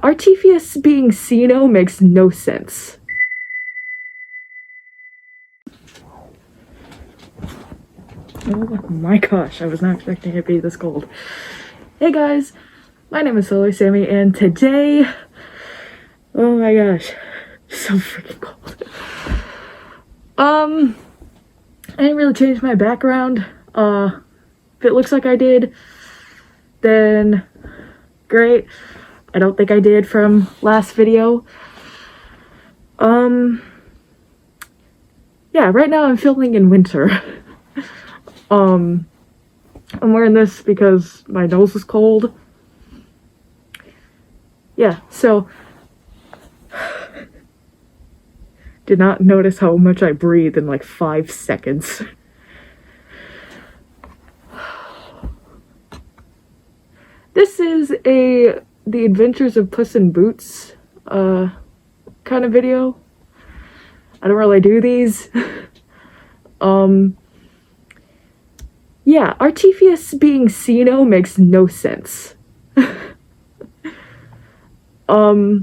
Arteus being Ceno makes no sense. Oh my gosh, I was not expecting it to be this cold. Hey guys, my name is Solarsammy, and today, oh my gosh, so freaking cold. I didn't really change my background. If it looks like I did, then great. I don't think I did from last video. Yeah, right now I'm filming in winter. I'm wearing this because my nose is cold. Yeah, so did not notice how much I breathed in like 5 seconds. This is The Adventures of Puss in Boots kind of video. I don't really do these. Yeah, Arteus being Ceno makes no sense. Yeah,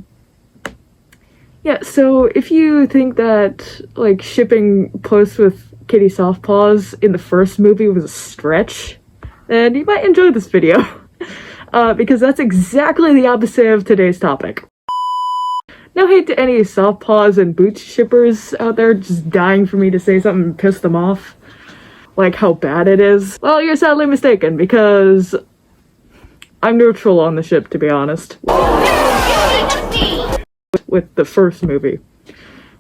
so if you think that, like, shipping Puss with Kitty Softpaws in the first movie was a stretch, then you might enjoy this video. Because that's exactly the opposite of today's topic. No hate to any Softpaws and Boots shippers out there just dying for me to say something and piss them off. Like how bad it is. Well, you're sadly mistaken, because I'm neutral on the ship, to be honest. With the first movie.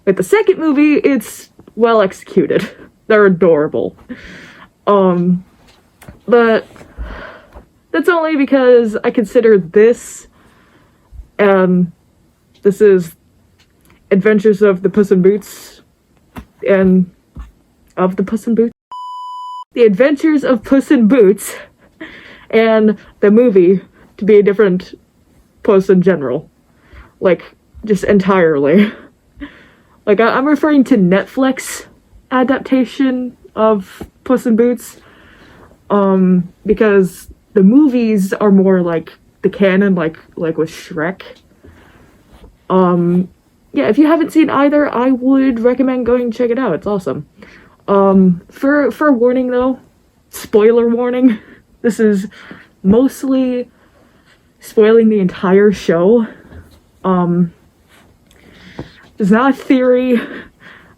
With the second movie, it's well executed. They're adorable. But that's only because I consider this, and this is Adventures of the Puss in Boots, and of the Puss in Boots. The Adventures of Puss in Boots, and the movie to be a different Puss in general. Like, just entirely. Like, I'm referring to Netflix adaptation of Puss in Boots, because the movies are more like the canon, like with Shrek. Yeah, if you haven't seen either, I would recommend going and check it out. It's awesome. For warning though, spoiler warning, this is mostly spoiling the entire show. It's not a theory.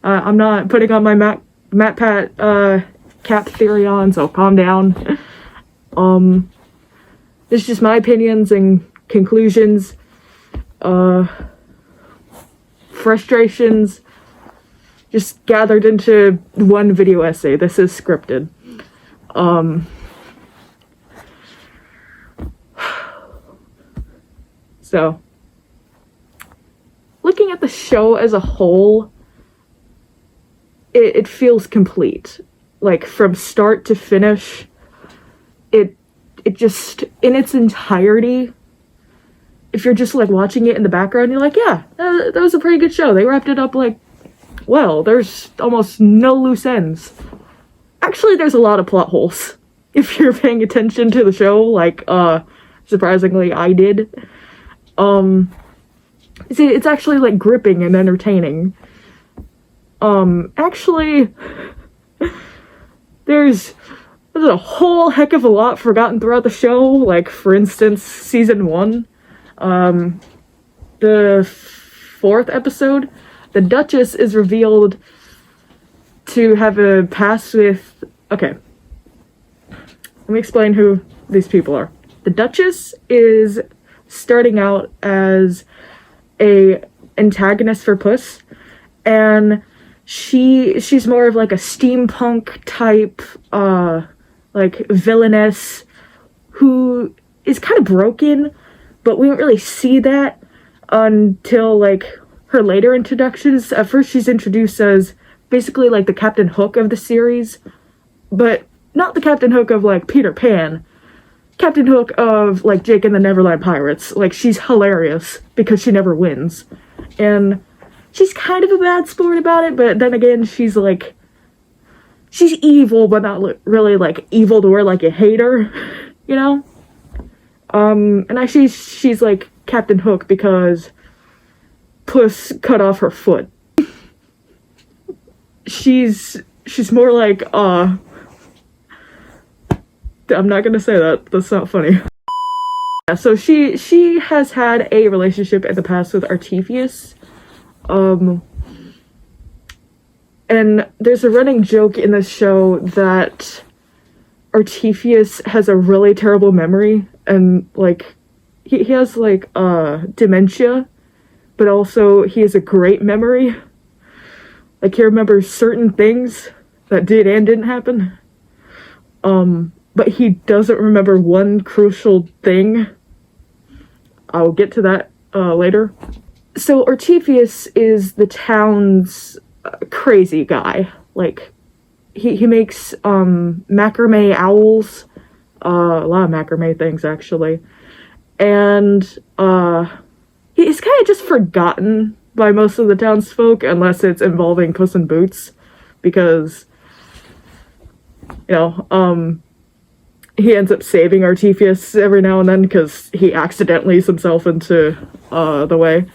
I'm not putting on my Wattpad cap theory on, so calm down. It's just my opinions and conclusions, frustrations, just gathered into one video essay. This is scripted. So, looking at the show as a whole, it feels complete. Like, from start to finish, it just, in its entirety, if you're just, like, watching it in the background, you're like, yeah, that was a pretty good show. They wrapped it up, like, well, there's almost no loose ends. Actually, there's a lot of plot holes. If you're paying attention to the show, like, surprisingly, I did. See, it's actually, like, gripping and entertaining. Actually, there's a whole heck of a lot forgotten throughout the show. Like, for instance, season 1, the 4th episode, the Duchess is revealed to have a past with... Okay. Let me explain who these people are. The Duchess is starting out as a antagonist for Puss, and she's more of like a steampunk type, like villainess who is kind of broken, but we don't really see that until like her later introductions. At first she's introduced as basically like the Captain Hook of the series, but not the Captain Hook of like Peter Pan. Captain Hook of like Jake and the Neverland Pirates. Like, she's hilarious because she never wins. And she's kind of a bad sport about it, but then again, she's like, she's evil, but not really like evil to where like you hate her, you know? And actually she's like Captain Hook because Puss cut off her foot. She's more like, I'm not gonna say that. That's not funny. Yeah, so she has had a relationship in the past with Arteus. And there's a running joke in this show that Arteus has a really terrible memory, and like he has like dementia, but also he has a great memory. Like he remembers certain things that did and didn't happen. But he doesn't remember one crucial thing. I'll get to that later. So Arteus is the town's crazy guy. Like he makes macrame owls, a lot of macrame things actually, and he's kind of just forgotten by most of the townsfolk unless it's involving Puss in Boots, because you know he ends up saving Arteus every now and then because he accidentally leads himself into the way.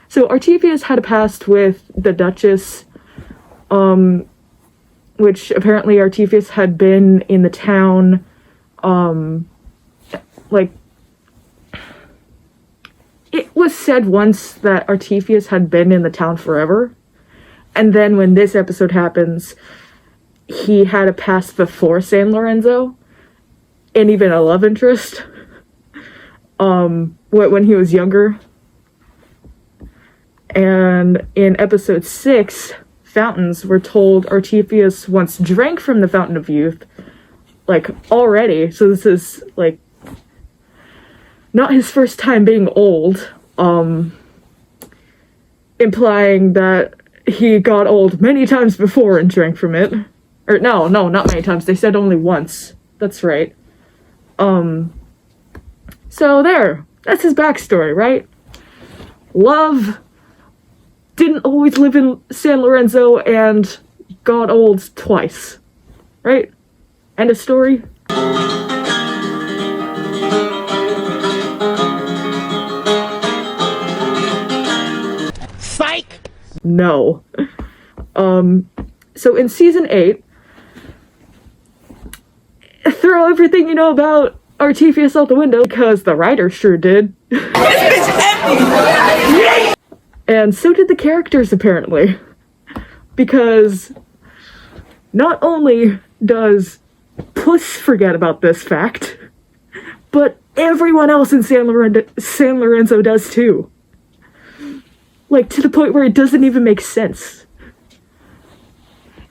So Arteus had a past with the Duchess, which apparently Arteus had been in the town, like, it was said once that Arteus had been in the town forever, and then when this episode happens, he had a past before San Lorenzo, and even a love interest, when he was younger. And in episode 6, Fountains, we're told Arteus once drank from the Fountain of Youth, like, already, so this is, like, not his first time being old, implying that he got old many times before and drank from it. Or, no, not many times, they said only once. That's right. So there, that's his backstory, right? Love, didn't always live in San Lorenzo, and got old twice, right? End of story. Psych! No. So in season 8, throw everything you know about Arteus out the window, because the writer sure did. And so did the characters, apparently. Because not only does Puss forget about this fact, but everyone else in San Lorenzo does too. Like, to the point where it doesn't even make sense.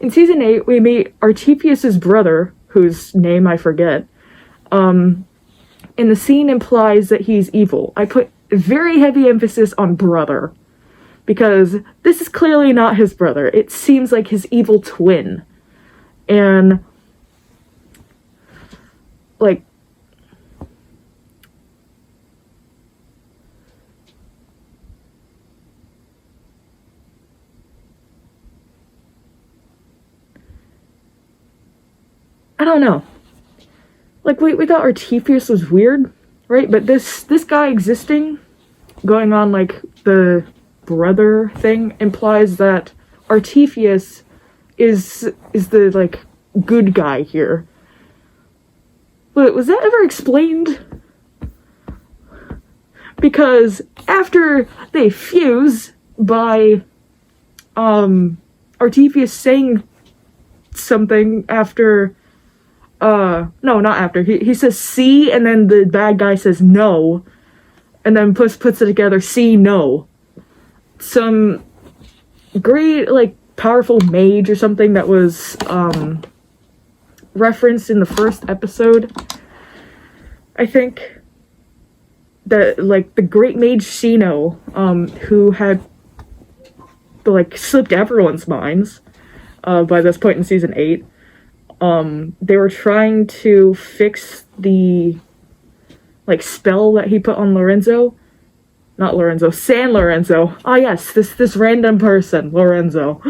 In season 8, we meet Arteus' brother, whose name I forget. And the scene implies that he's evil. I put very heavy emphasis on brother, because this is clearly not his brother. It seems like his evil twin. And, like, I don't know. Like, we thought Arteus was weird, right? But this guy existing, going on, like, the brother thing, implies that Arteus is the, like, good guy here. But was that ever explained? Because after they fuse by, Arteus saying something after, no, not after, he says see, and then the bad guy says no, and then Puss puts it together, see, no. Some great, like, powerful mage or something that was, referenced in the first episode, I think, that, like, the great mage Ceno, who had, like, slipped everyone's minds, by this point in season 8. They were trying to fix the, like, spell that he put on San Lorenzo. Ah, yes, this random person, Lorenzo,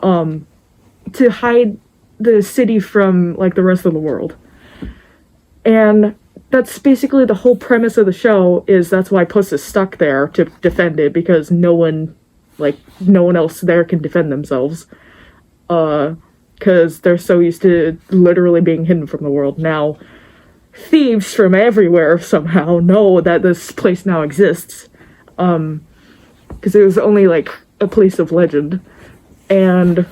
to hide the city from, like, the rest of the world. And that's basically the whole premise of the show, is that's why Puss is stuck there to defend it, because no one else there can defend themselves. Because they're so used to literally being hidden from the world. Now, thieves from everywhere somehow know that this place now exists. Because it was only, like, a place of legend. And,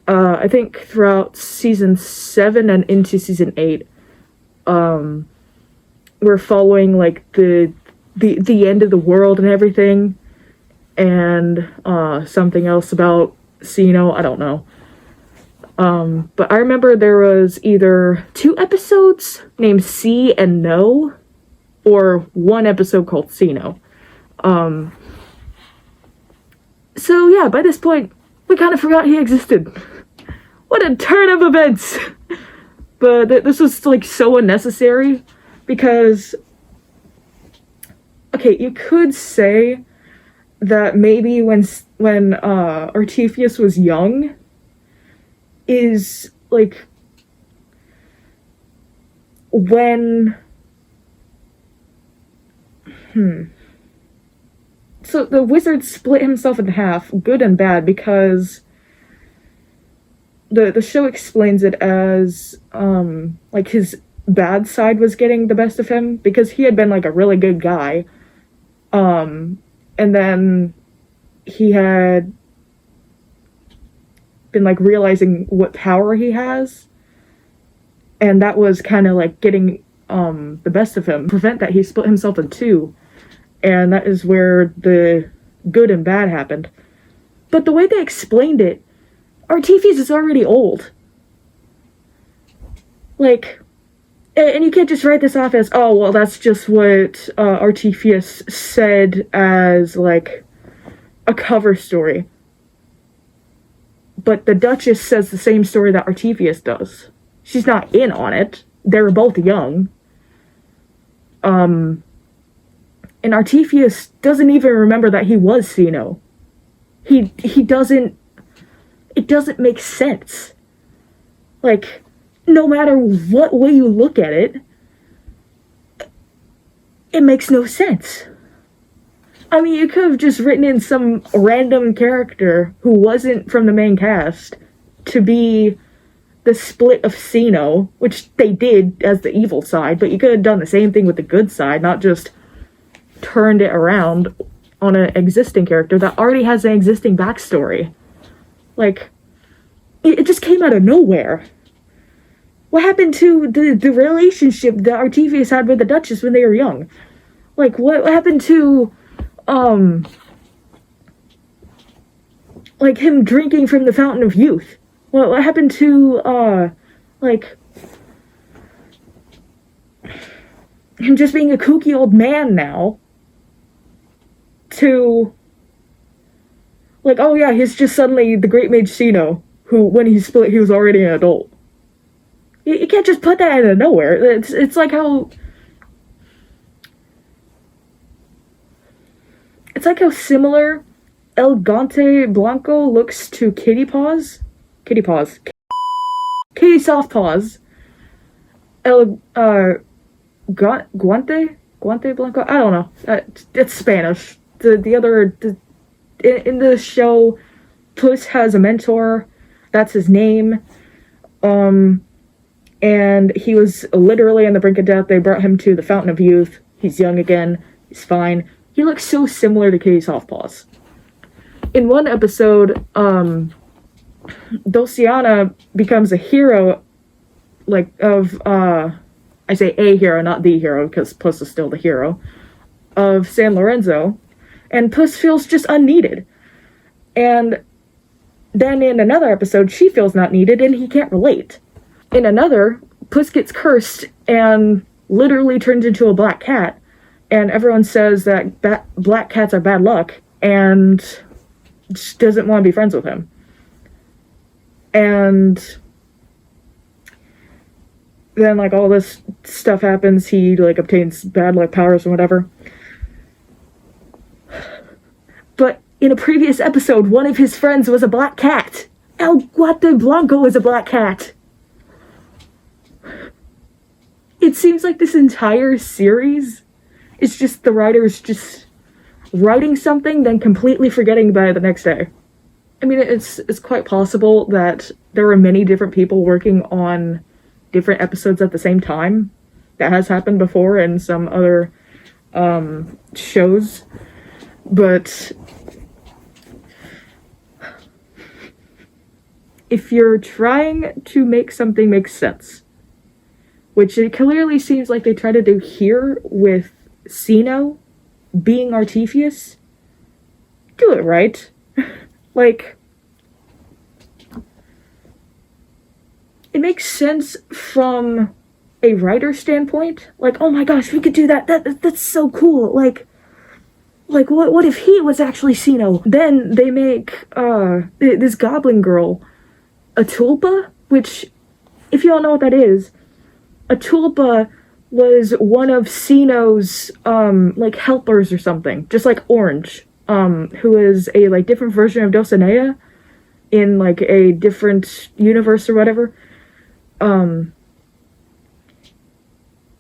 I think throughout season 7 and into season 8, we're following, like, the end of the world and everything. And, something else about Ceno, I don't know. But I remember there was either 2 episodes named C and No, or 1 episode called Ceno. So yeah, by this point, we kind of forgot he existed. What a turn of events! But this was, like, so unnecessary, because, okay, you could say that maybe when Arteus was young, is, like, when... So the wizard split himself in half, good and bad, because the show explains it as, like, his bad side was getting the best of him, because he had been, like, a really good guy. And then he had been, like, realizing what power he has, and that was kind of, like, getting the best of him. To prevent that, he split himself in 2, and that is where the good and bad happened. But the way they explained it, Arteus is already old. Like, and you can't just write this off as, oh, well, that's just what Arteus said as, like, a cover story. But the Duchess says the same story that Arteus does. She's not in on it. They're both young. And Arteus doesn't even remember that he was Ceno. He doesn't... It doesn't make sense. Like, no matter what way you look at it, it makes no sense. I mean, you could have just written in some random character who wasn't from the main cast to be the split of Ceno, which they did as the evil side, but you could have done the same thing with the good side, not just turned it around on an existing character that already has an existing backstory. Like, it just came out of nowhere. What happened to the relationship that Arteus had with the Duchess when they were young? Like, what happened to, like, him drinking from the Fountain of Youth? What happened to, like, him just being a kooky old man now? To, like, oh yeah, he's just suddenly the Great Mage Ceno, who, when he split, he was already an adult. You can't just put that out of nowhere. It's like how... It's like how similar El Gante Blanco looks to Kitty Paws. Kitty Paws. Kitty Soft Paws. El, Guante Blanco? I don't know. It's Spanish. The other... in the show, Puss has a mentor. That's his name. And he was literally on the brink of death. They brought him to the Fountain of Youth. He's young again. He's fine. He looks so similar to Kitty Softpaws. In one episode, Dulciana becomes a hero, like, of, I say a hero, not the hero, because Puss is still the hero, of San Lorenzo. And Puss feels just unneeded. And then in another episode, she feels not needed and he can't relate. In another, Puss gets cursed and literally turns into a black cat. And everyone says that black cats are bad luck and just doesn't want to be friends with him. And then, like, all this stuff happens. He, like, obtains bad luck powers and whatever. But in a previous episode, one of his friends was a black cat. El Guate Blanco is a black cat. It's seems like this entire series is just the writers just writing something, then completely forgetting about it the next day. I mean, it's quite possible that there were many different people working on different episodes at the same time. That has happened before in some other shows. But if you're trying to make something make sense, which it clearly seems like they try to do here with Ceno being Artefius, do it right. Like, it makes sense from a writer standpoint. Like, oh my gosh, we could do that. That's so cool. Like what if he was actually Ceno? Then they make this goblin girl a tulpa, which, if you all know what that is, a tulpa was one of Ceno's like helpers or something, just like Orange, who is a like different version of Dulcinea in like a different universe or whatever. And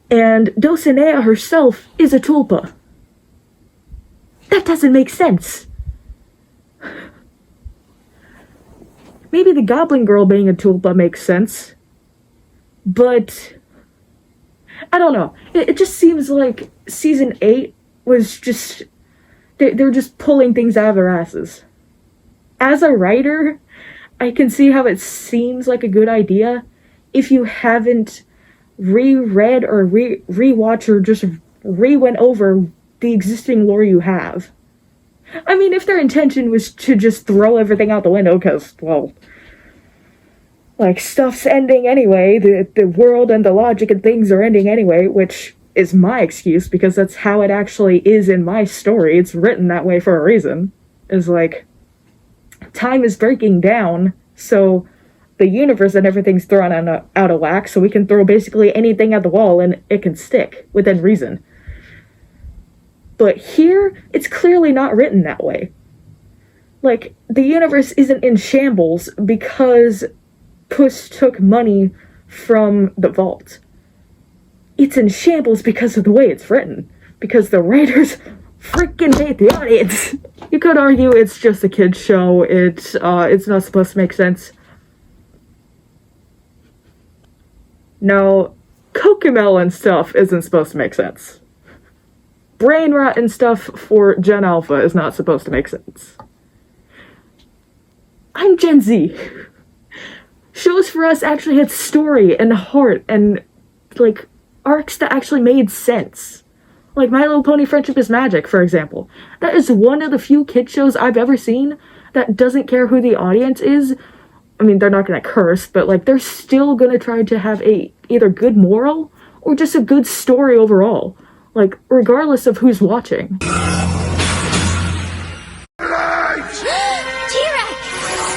Dulcinea herself is a tulpa. That doesn't make sense. Maybe the goblin girl being a tulpa makes sense, but I don't know. It just seems like season 8 was just, they're just pulling things out of their asses. As a writer, I can see how it seems like a good idea if you haven't reread or rewatched or just went over the existing lore you have. I mean, if their intention was to just throw everything out the window, because, well, like, stuff's ending anyway, the world and the logic and things are ending anyway, which is my excuse, because that's how it actually is in my story. It's written that way for a reason. Is like, time is breaking down, so the universe and everything's thrown out of whack, so we can throw basically anything at the wall and it can stick, within reason. But here, it's clearly not written that way. Like, the universe isn't in shambles because Puss took money from the vault. It's in shambles because of the way it's written. Because the writers freaking hate the audience. You could argue it's just a kid's show. It's not supposed to make sense. No, Cocomel and stuff isn't supposed to make sense. Brain rot and stuff for Gen Alpha is not supposed to make sense. I'm Gen Z. Shows for us actually had story and heart and, like, arcs that actually made sense. Like My Little Pony Friendship is Magic, for example. That is one of the few kid shows I've ever seen that doesn't care who the audience is. I mean, they're not gonna curse, but, like, they're still gonna try to have a either good moral or just a good story overall. Like, regardless of who's watching. T-Rex!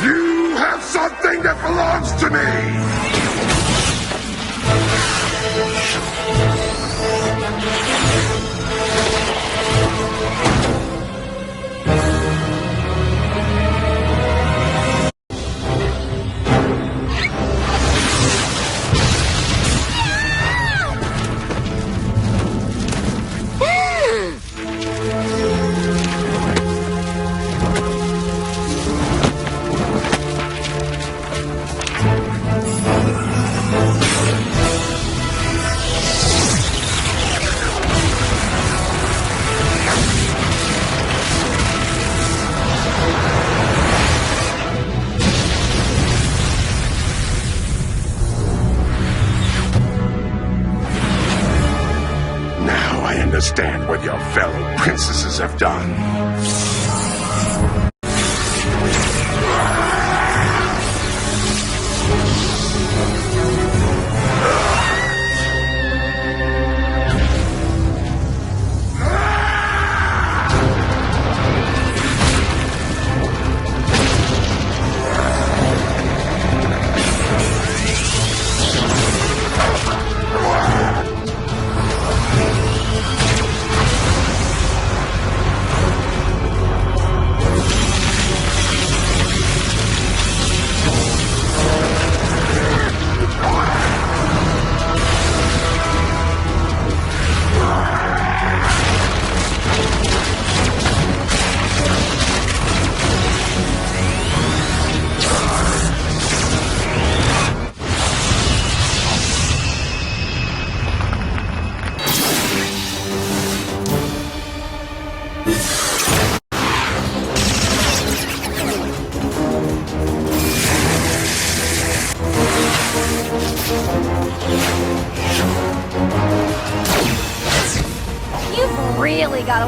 You have something that belongs to me! Understand what your fellow princesses have done.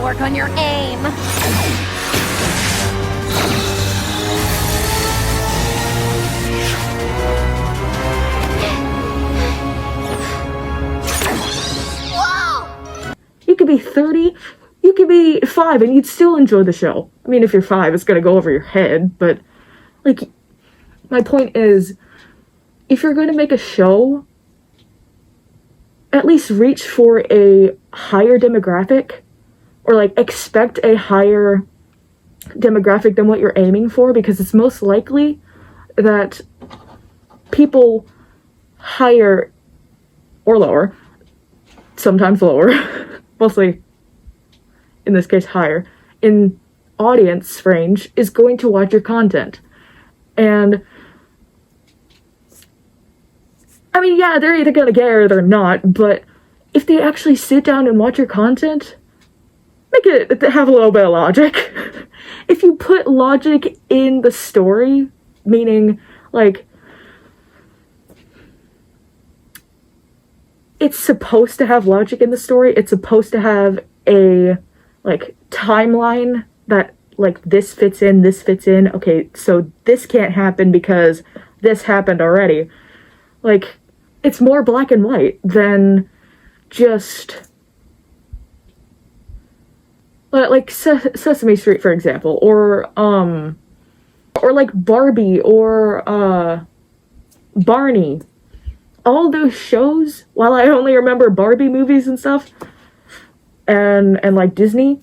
work on your aim. Whoa! You could be 30, you could be 5, and you'd still enjoy the show. I mean, if you're 5, it's gonna go over your head, but, like, my point is, if you're going to make a show, at least reach for a higher demographic, or, like, expect a higher demographic than what you're aiming for, because it's most likely that people higher or lower, sometimes lower, mostly in this case higher, in audience range is going to watch your content. And I mean, yeah, they're either gonna get it or they're not, but if they actually sit down and watch your content, make it have a little bit of logic. If you put logic in the story, meaning, like, it's supposed to have logic in the story, it's supposed to have a, like, timeline that, like, this fits in, okay, so this can't happen because this happened already. Like, it's more black and white than just, like, Sesame Street, for example, or like Barbie, or, Barney. All those shows, while I only remember Barbie movies and stuff, and like Disney,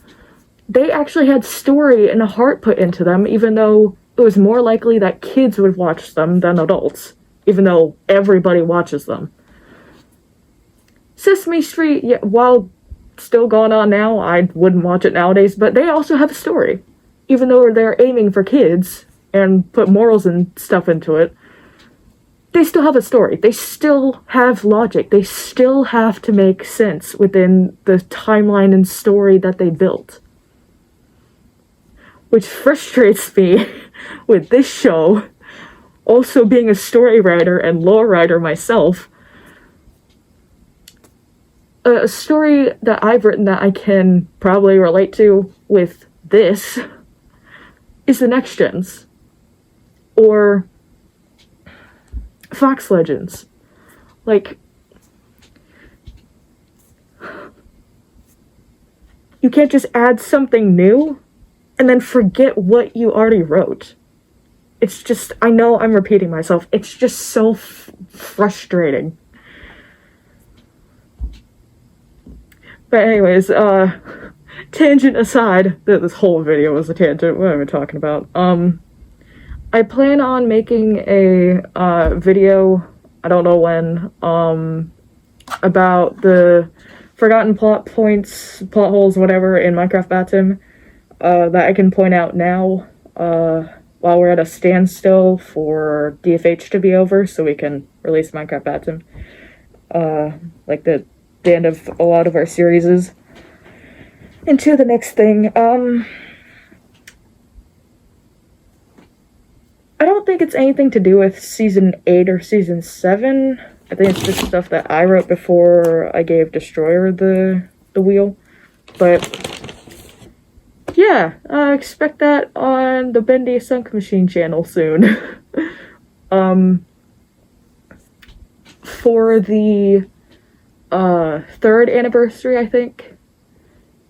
they actually had story and a heart put into them, even though it was more likely that kids would watch them than adults, even though everybody watches them. Sesame Street, yeah, while still going on now, I wouldn't watch it nowadays, but they also have a story. Even though they're aiming for kids and put morals and stuff into it, they still have a story. They still have logic. They still have to make sense within the timeline and story that they built. Which frustrates me with this show, also being a story writer and lore writer myself. A story that I've written that I can probably relate to with this is the Next Gens, or Fox Legends. Like, you can't just add something new and then forget what you already wrote. It's just, I know I'm repeating myself, it's just so frustrating. But anyways, tangent aside, this whole video was a tangent, what am I talking about? I plan on making a video, I don't know when, about the forgotten plot points, plot holes, whatever, in Minecraft Batim, that I can point out now, while we're at a standstill for DFH to be over, so we can release Minecraft Batim, like the end of a lot of our series is. Into the next thing, I don't think it's anything to do with Season 8 or Season 7. I think it's just stuff that I wrote before I gave Destroyer the wheel. But, yeah, expect that on the Bendy Sunk Machine channel soon. For the 3rd anniversary, I think,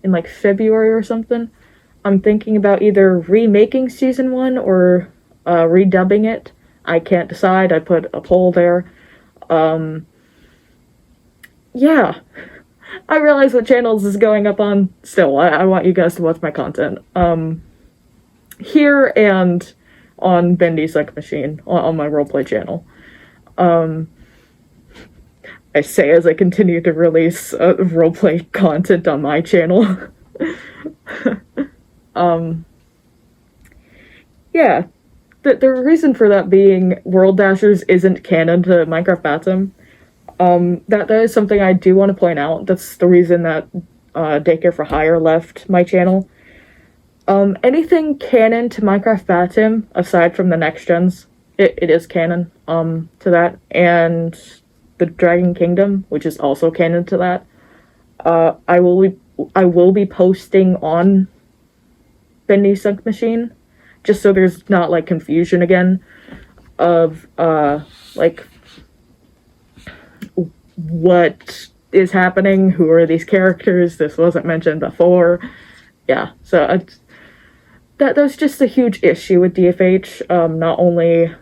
in like February or something, I'm thinking about either remaking Season 1 or redubbing it. I can't decide. I put a poll there. Yeah. I realize what channels is going up on. Still, I want you guys to watch my content. Here and on Bendy Sunk Machine, on my roleplay channel. I say as I continue to release roleplay content on my channel. Yeah. The reason for that being World Dashers isn't canon to Minecraft Batim. That is something I do want to point out. That's the reason that Daycare For Hire left my channel. Anything canon to Minecraft Batim, aside from the Next Gens, it is canon to that. And the Dragon Kingdom, which is also canon to that. I will I will be posting on Bendy's Sunk Machine, just so there's not like confusion again of like what is happening, who are these characters, this wasn't mentioned before. Yeah, so that was just a huge issue with DFH, not only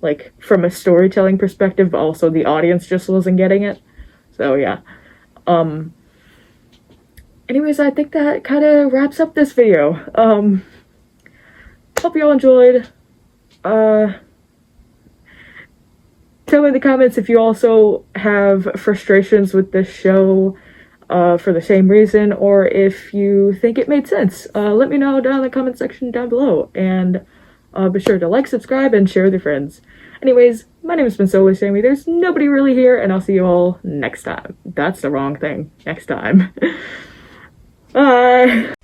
like from a storytelling perspective, but also the audience just wasn't getting it. So yeah. Anyways, I think that kind of wraps up this video. Hope you all enjoyed. Tell me in the comments if you also have frustrations with this show for the same reason, or if you think it made sense. Let me know down in the comment section down below, and be sure to like, subscribe, and share with your friends. Anyways, my name has been Solarsammy. There's nobody really here, and I'll see you all next time. That's the wrong thing. Next time. Bye!